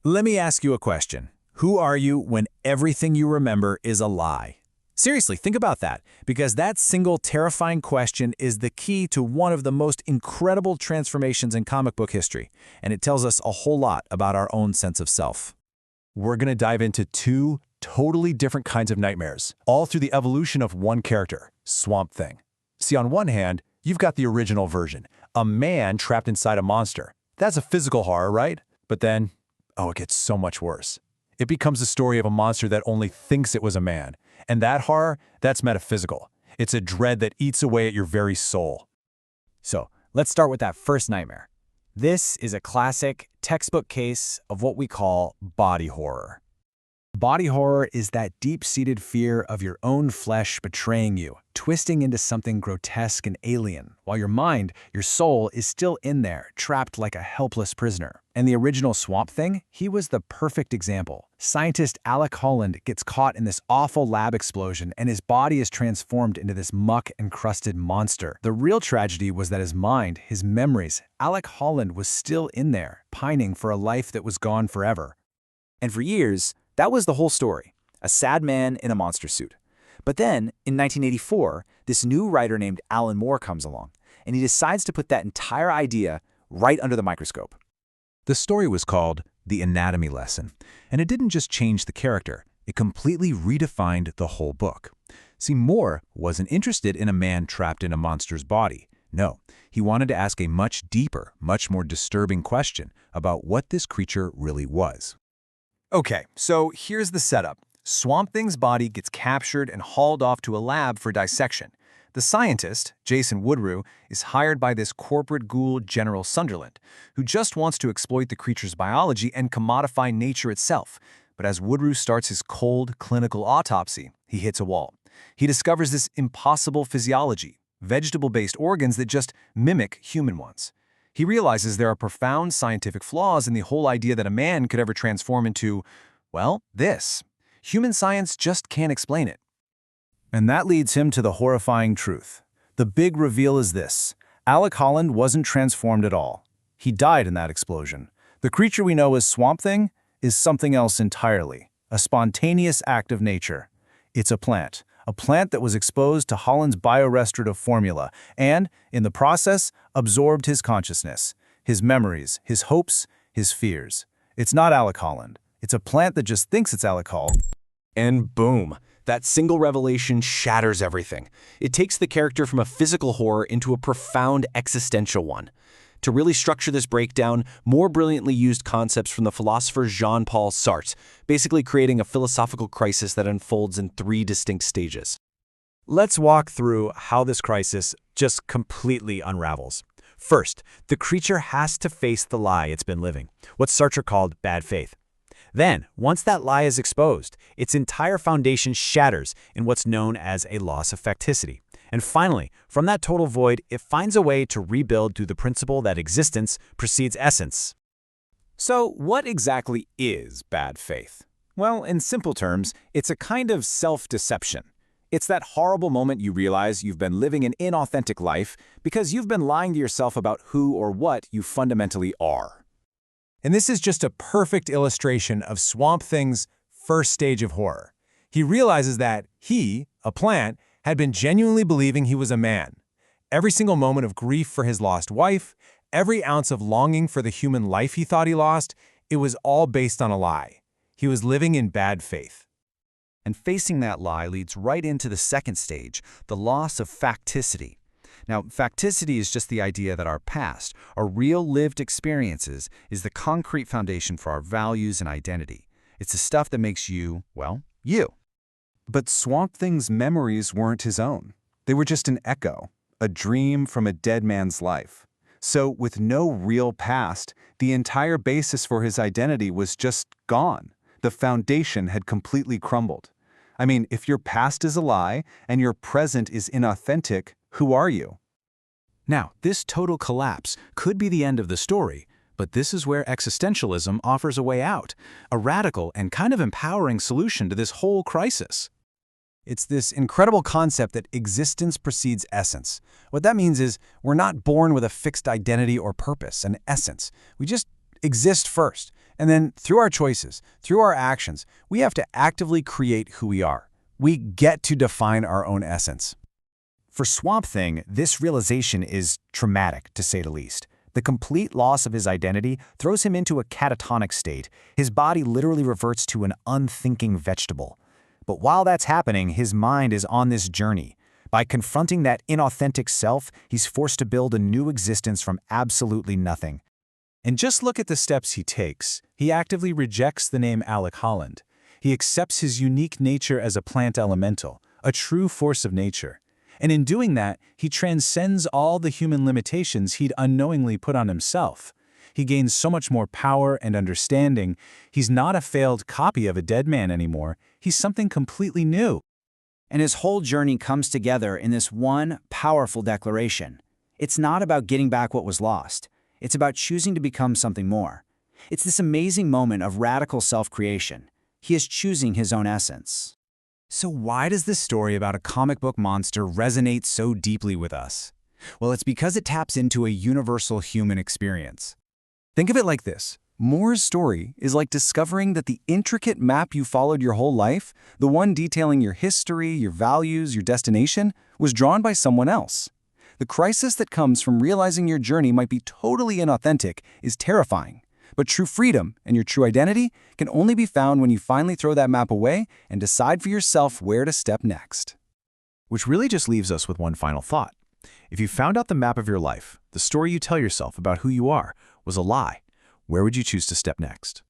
Let me ask you a question. Who are you when everything you remember is a lie? Seriously, think about that, because that single terrifying question is the key to one of the most incredible transformations in comic book history, and it tells us a whole lot about our own sense of self. We're going to dive into two totally different kinds of nightmares, all through the evolution of one character, Swamp Thing. See, on one hand, you've got the original version, a man trapped inside a monster. That's a physical horror, right? But then, it gets so much worse. It becomes a story of a monster that only thinks it was a man. And that horror, that's metaphysical. It's a dread that eats away at your very soul. So, let's start with that first nightmare. This is a classic, textbook case of what we call body horror. Body horror is that deep-seated fear of your own flesh betraying you, twisting into something grotesque and alien, while your mind, your soul, is still in there, trapped like a helpless prisoner. And the original Swamp Thing, he was the perfect example. Scientist Alec Holland gets caught in this awful lab explosion, and his body is transformed into this muck-encrusted monster. The real tragedy was that his mind, his memories, Alec Holland was still in there, pining for a life that was gone forever. And for years, that was the whole story, a sad man in a monster suit. But then, in 1984, this new writer named Alan Moore comes along, and he decides to put that entire idea right under the microscope. The story was called The Anatomy Lesson, and it didn't just change the character, it completely redefined the whole book. See, Moore wasn't interested in a man trapped in a monster's body. No, he wanted to ask a much deeper, much more disturbing question about what this creature really was. Okay, so here's the setup. Swamp Thing's body gets captured and hauled off to a lab for dissection. The scientist, Jason Woodrue, is hired by this corporate ghoul General Sunderland, who just wants to exploit the creature's biology and commodify nature itself. But as Woodrue starts his cold, clinical autopsy, he hits a wall. He discovers this impossible physiology, vegetable-based organs that just mimic human ones. He realizes there are profound scientific flaws in the whole idea that a man could ever transform into, well, this. Human science just can't explain it. And that leads him to the horrifying truth. The big reveal is this. Alec Holland wasn't transformed at all. He died in that explosion. The creature we know as Swamp Thing is something else entirely, a spontaneous act of nature. It's a plant that was exposed to Holland's biorestorative formula and, in the process, absorbed his consciousness, his memories, his hopes, his fears. It's not Alec Holland. It's a plant that just thinks it's Alec Holland. And boom, that single revelation shatters everything. It takes the character from a physical horror into a profound existential one. To really structure this breakdown, Moore brilliantly used concepts from the philosopher Jean-Paul Sartre, basically creating a philosophical crisis that unfolds in 3 distinct stages. Let's walk through how this crisis just completely unravels. First, the creature has to face the lie it's been living, what Sartre called bad faith. Then, once that lie is exposed, its entire foundation shatters in what's known as a loss of facticity. And finally, from that total void, it finds a way to rebuild through the principle that existence precedes essence. So, what exactly is bad faith? Well, in simple terms, it's a kind of self-deception. It's that horrible moment you realize you've been living an inauthentic life because you've been lying to yourself about who or what you fundamentally are. And this is just a perfect illustration of Swamp Thing's first stage of horror. He realizes that he, a plant, had been genuinely believing he was a man. Every single moment of grief for his lost wife, every ounce of longing for the human life he thought he lost, it was all based on a lie. He was living in bad faith. And facing that lie leads right into the second stage, the loss of facticity. Now, facticity is just the idea that our past, our real lived experiences, is the concrete foundation for our values and identity. It's the stuff that makes you, well, you. But Swamp Thing's memories weren't his own. They were just an echo, a dream from a dead man's life. So, with no real past, the entire basis for his identity was just gone. The foundation had completely crumbled. I mean, if your past is a lie and your present is inauthentic, who are you? Now, this total collapse could be the end of the story, but this is where existentialism offers a way out, a radical and kind of empowering solution to this whole crisis. It's this incredible concept that existence precedes essence. What that means is we're not born with a fixed identity or purpose, an essence. We just exist first. And then, through our choices, through our actions, we have to actively create who we are. We get to define our own essence. For Swamp Thing, this realization is traumatic, to say the least. The complete loss of his identity throws him into a catatonic state. His body literally reverts to an unthinking vegetable. But while that's happening, his mind is on this journey. By confronting that inauthentic self, he's forced to build a new existence from absolutely nothing. And just look at the steps he takes. He actively rejects the name Alec Holland. He accepts his unique nature as a plant elemental, a true force of nature. And in doing that, he transcends all the human limitations he'd unknowingly put on himself. He gains so much more power and understanding. He's not a failed copy of a dead man anymore. He's something completely new. And his whole journey comes together in this one powerful declaration. It's not about getting back what was lost. It's about choosing to become something more. It's this amazing moment of radical self-creation. He is choosing his own essence. So why does this story about a comic book monster resonate so deeply with us? Well, it's because it taps into a universal human experience. Think of it like this. Moore's story is like discovering that the intricate map you followed your whole life, the one detailing your history, your values, your destination, was drawn by someone else. The crisis that comes from realizing your journey might be totally inauthentic is terrifying. But true freedom and your true identity can only be found when you finally throw that map away and decide for yourself where to step next. Which really just leaves us with one final thought. If you found out the map of your life, the story you tell yourself about who you are, was a lie, where would you choose to step next?